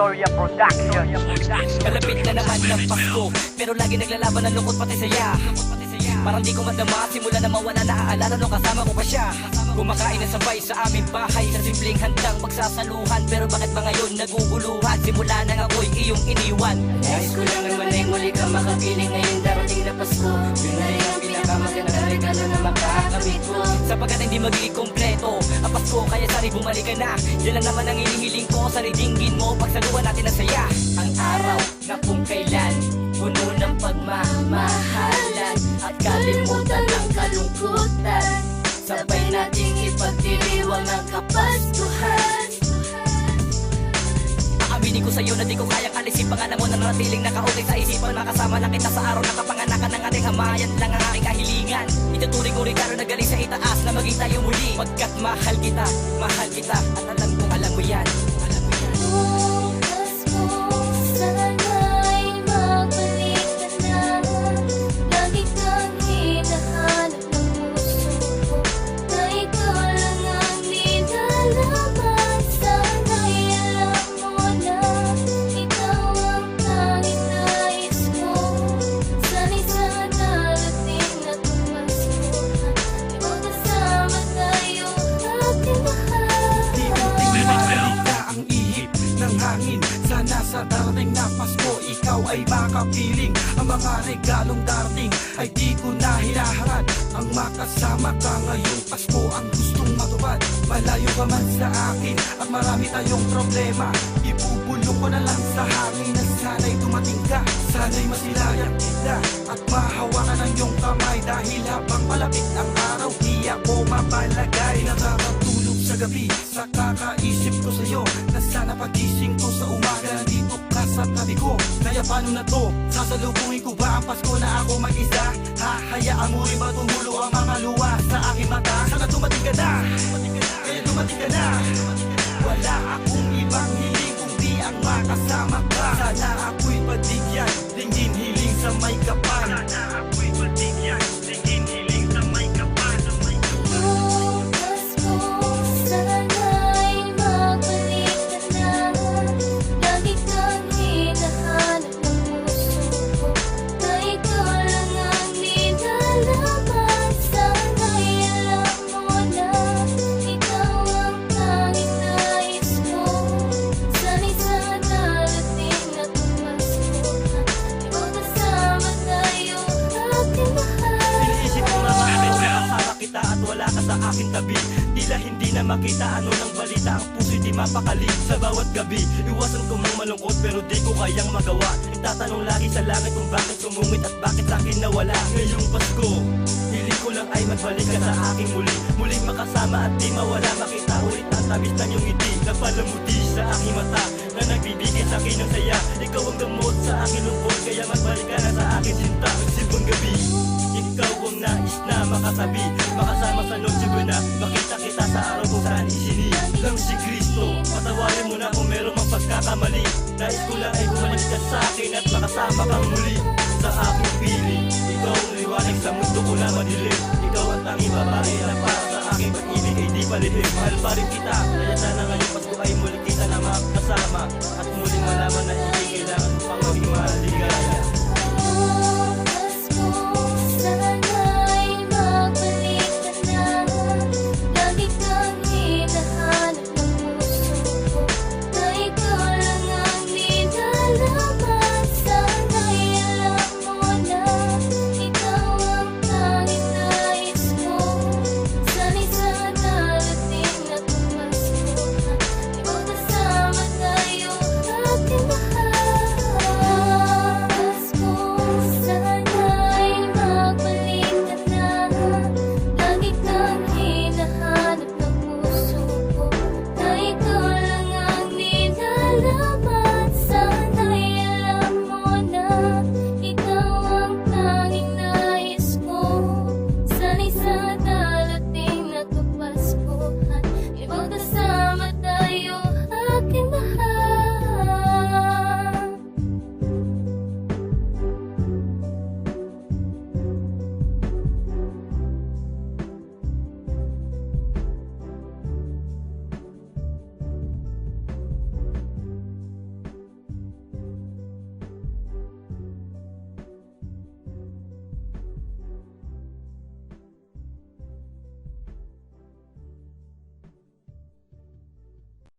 Victoria Production. Malapit na naman ng Pasko, pero lagi naglalaban ng lungkot pati saya. Parang di ko madama, simula na mawala, naaalala nung kasama ko pa siya. Kumakain na sabay sa aming bahay, sa simpleng handang pagsasaluhan. Pero bakit ba ngayon naguguluhan? Simula nang ako'y iyong iniwan. Nais ko lang naman ay muli ka makapiling ngayong darating na Pasko. Yun na rin ang pinakamagandang regalo na makakamit ko, sapagkat hindi magiging kompleto ang Pasko, kaya sana'y bumalik ka na. Yan lang naman ang hinihiling ko, sana'y dinggin mo pagsaluhan natin ang saya. Ang araw na kung kailan puno ng pagmamahalan at kalimutan ng kalungkutan, sabay nating ipagdiriwang ang Kapaskuhan. Aaminin ko sa'yo na di ko kayang alisin pangalan mo na nanatiling nakaulit sa isipan. Makasama na kita sa araw na kapanganakan ng ating hamayan lang ang aking kahilingan. Ituturing ko rin karo na galing sa itaas na maging tayo muli, pagkat mahal kita at alam kong alam mo yan. Sana sa darating na Pasko, ikaw ay makapiling. Ang mga regalong darating ay di ko na hinaharap. Ang makasama ka ngayong Pasko ang gustong matupad. Malayo ka man sa akin at marami tayong problema, ibubulong ko na lang sa hangin na sana'y dumating ka. Sana'y masilayan kita at mahawakan ang iyong kamay, dahil habang malapit ang araw di ako mapalagay. Nakakatulog sa gabi sa kakaisip ko sa'yo, na sana pagising ko sa umaga nandito ka sa tabi ko. Kaya paano na to? Sasalubungin ko ba ang Pasko na ako mag-isa? Hahayaan mo rin ba tumulo ang mga luha sa aking mata? Sana dumating ka na, kaya dumating ka na. Wala akong ibang hiling kundi ang makasama ka. Sana ako'y patigyan, dinggin hiling sa may kapal. Sana ako'y patigyan, dinggin hiling sa may kapal. Sa aking tabi, tila hindi na makita ano ng balita. Ang puso'y di mapakali sa bawat gabi. Iwasan ko mang malungkot pero di ko kayang magawa. Itatanong lagi sa langit kung bakit sumungit at bakit akin nawala. Ngayong Pasko, hiling ko lang ay magbalik ka sa aking muli. Muling makasama at di mawala, makita ulit ang tamis ng iyong ngiti na palamuti sa aking mata, na nagbibigay sa akin ng saya. Ikaw ang gamot sa aking lungkot, kaya magbalik ka na sa aking sinta. Magsibang gabi, ikaw ang nais na makatabi, makasama sa Noche Buena, makita kita sa araw kung saan isinilang si Kristo. Patawarin mo na kung meron mang pagkakamali. Nais ko lang ay bumalik ka sa akin at makasama kang muli sa aking piling. Ikaw ang liwanag sa mundo ko na madilim. Ikaw ang tanging babae na para sa aking pag-ibig ay di palihim. Mahal pa rin kita, kaya sana ngayong Pasko ay muli kita na makasama, at muling malaman na